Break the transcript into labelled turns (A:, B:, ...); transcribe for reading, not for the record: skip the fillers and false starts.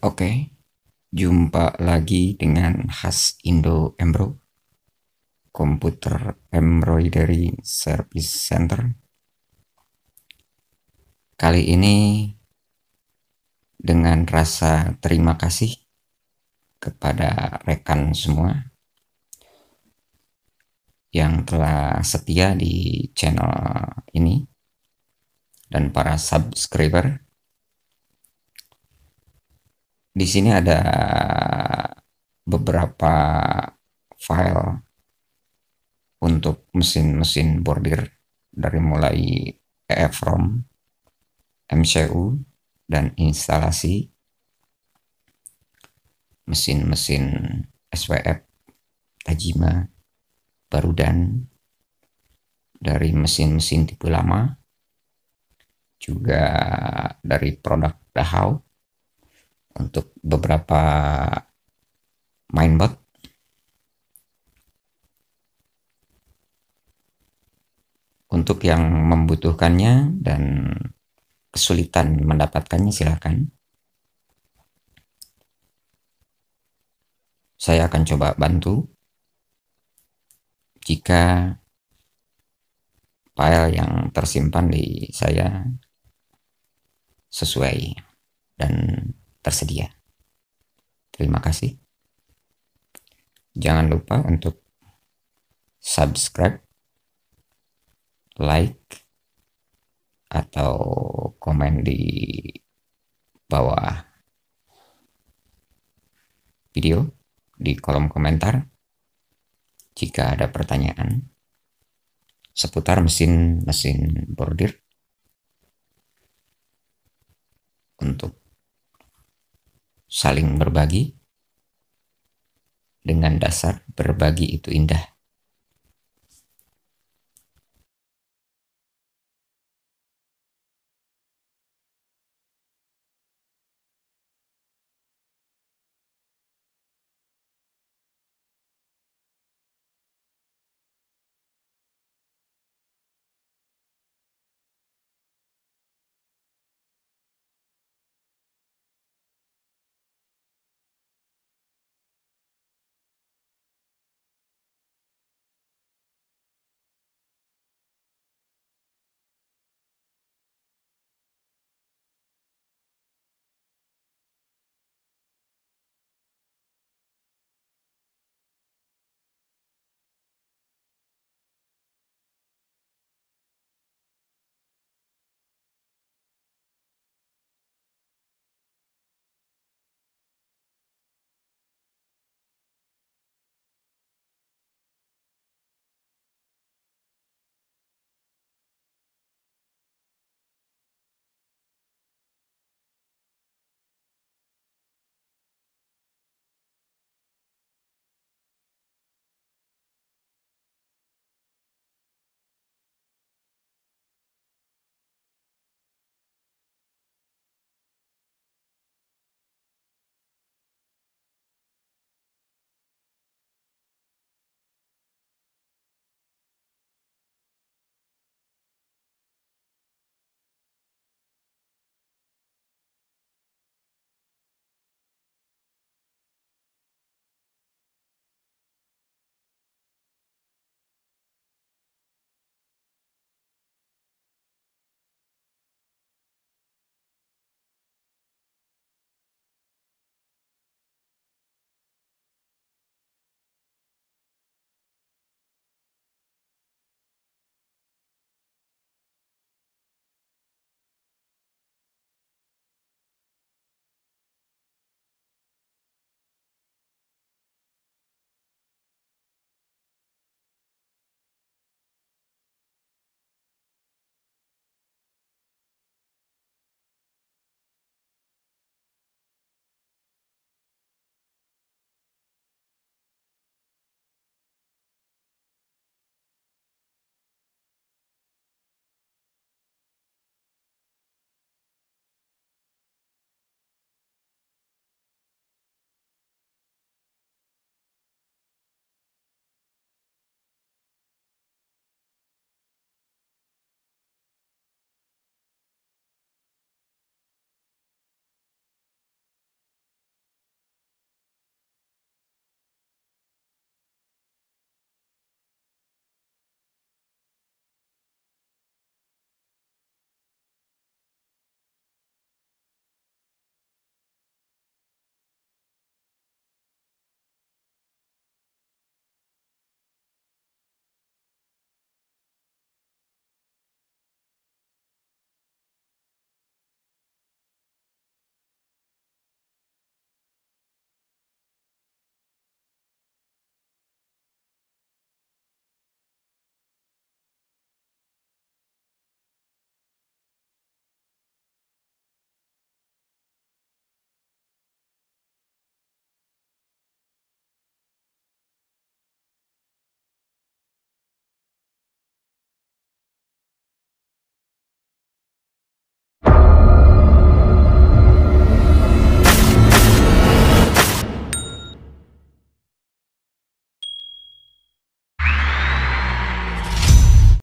A: Oke, jumpa lagi dengan khas Indo Embro, komputer embroidery service center. Kali ini dengan rasa terima kasih kepada rekan semua yang telah setia di channel ini dan para subscriber. Di sini ada beberapa file untuk mesin-mesin bordir dari mulai EEPROM, MCU, dan instalasi mesin-mesin SWF, Tajima, Barudan, dari mesin-mesin tipe lama, juga dari produk Dahau untuk beberapa mainbot. Untuk yang membutuhkannya dan kesulitan mendapatkannya, silakan. Saya akan coba bantu jika file yang tersimpan di saya sesuai dan tersedia. Terima kasih. Jangan lupa untuk subscribe, like, atau komen di bawah video di kolom komentar jika ada pertanyaan seputar mesin-mesin bordir, untuk saling berbagi dengan dasar berbagi itu indah.